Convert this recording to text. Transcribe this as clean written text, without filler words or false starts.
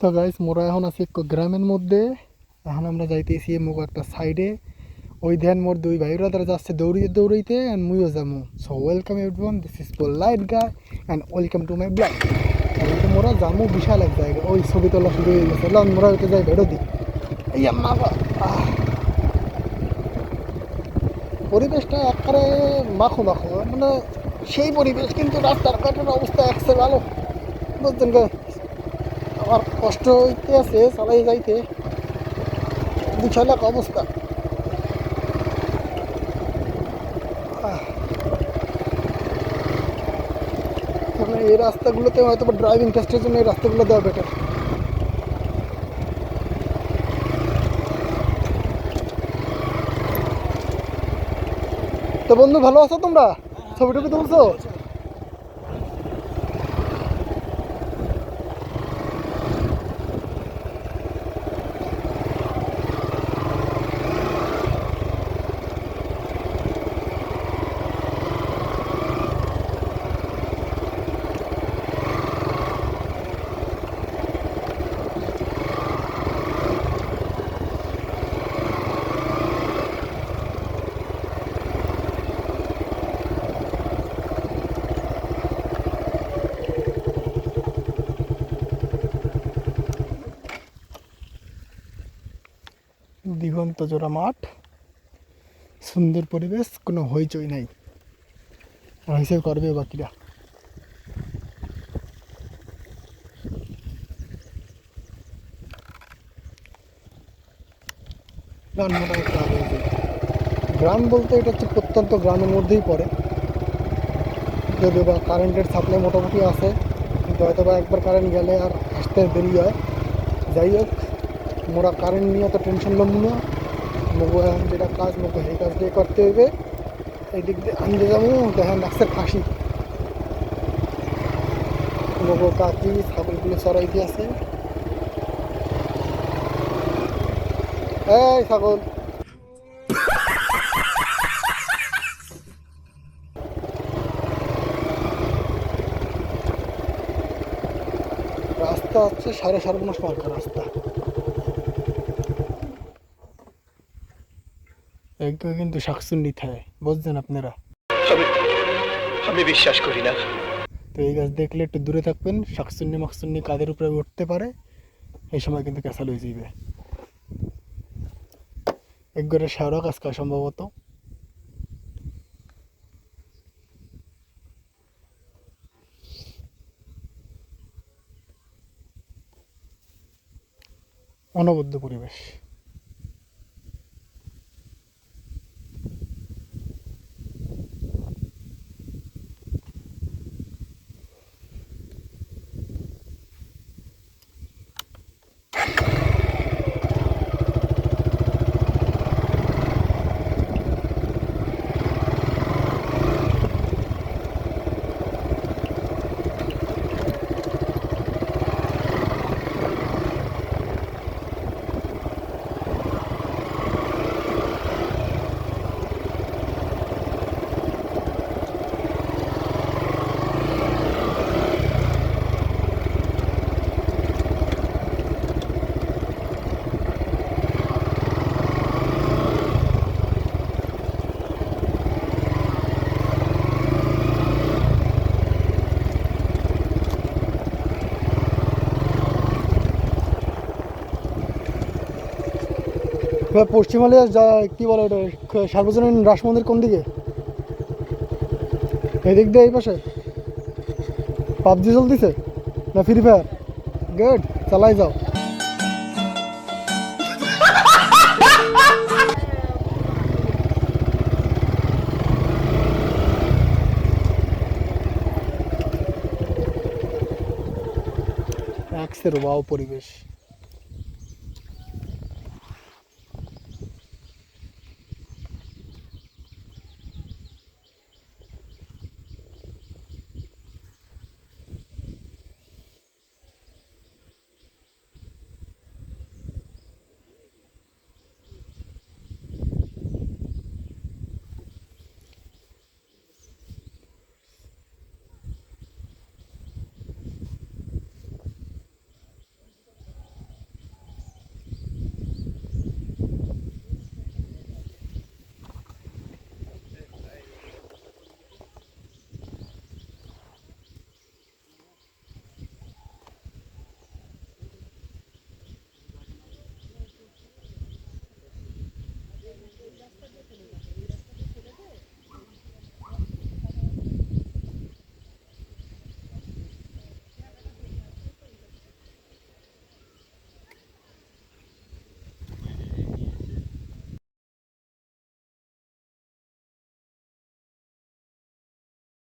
তো গাইস মোরা এখন আছি এক গ্রামের মধ্যে। এখন আমরা যাইতেছি মুখ একটা সাইডে। ওই ধ্যান মোর দুই ভাইরা তারা যাচ্ছে দৌড়িতে দৌড়িতে অ্যান্ড মুইও যাবো। So welcome everyone, this is polite guy and welcome to my blog. কিন্তু মোরা যাবো বিশাল এক জায়গা, ওই ছবি তোলা শুরু হয়ে গেছে। লন মোরা ওইটা যাই বেরো দিই। এই মা পরিবেশটা একেবারে মাখো মাখো, মানে সেই পরিবেশ, কিন্তু রাস্তার ঘাটের অবস্থা একসে ভালো, বুঝছেন গো। আমার কষ্ট হইতে আছে চালাই যাইতে, বিশাল এক অবস্থা। মানে এই রাস্তাগুলোতে হয়তো ড্রাইভিং টেস্টের জন্য এই রাস্তাগুলো দেওয়া বেটার। তো বন্ধু ভালো আছো তোমরা? ছবি টবি তুলছো? দিগন্ত জোড়া মাঠ, সুন্দর পরিবেশ, কোনো হইচই নাই। আর হিসেবে করবে বাকিরা। গ্রাম বলতে এটা হচ্ছে প্রত্যন্ত গ্রামের মধ্যেই পড়ে, যদিও বা কারেন্টের সাপ্লাই মোটামুটি আছে, কিন্তু হয়তো বা একবার কারেন্ট গেলে আর আসতে দেরি হয়। যাই হোক, মোরা কারেন্ট নিয়ে তো টেনশন লম না। মগু এখন যেটা কাজ মগু সেই কাজ দিয়ে করতে হইবে। এই দিক দিয়ে আনতে যাবো, দেখেন রাস্তার ফাঁসি মগু কাকি ছাগলগুলো চড়াই দিয়ে আছে। এই ছাগল, রাস্তা হচ্ছে সাড়ে সর্বনাশ মার্কা রাস্তা। একদম কিন্তু শাকসুন্নি থায়, বুঝছেন আপনারা? আমি বিশ্বাস করি না। তো এই গাছ দেখলে একটু দূরে থাকবেন। শাকসুন্নি মাকসুন্নি কাদের উপরে উঠতে পারে, এই সময় কিন্তু ক্যাসাল হয়ে যাবে। একবারে শেওড়া গাছ কা সম্ভবত। অনবদ্য পরিবেশ। পশ্চিমালয় কি বলে ওটা, সার্বজনীন রাস মন্দির কোন দিকে? এদিক দিয়ে এই পাশে পাবজি চলতেছে না ফ্রি ফায়ার? গুড, চালাই যাও। একসের ওয়াও পরিবেশ।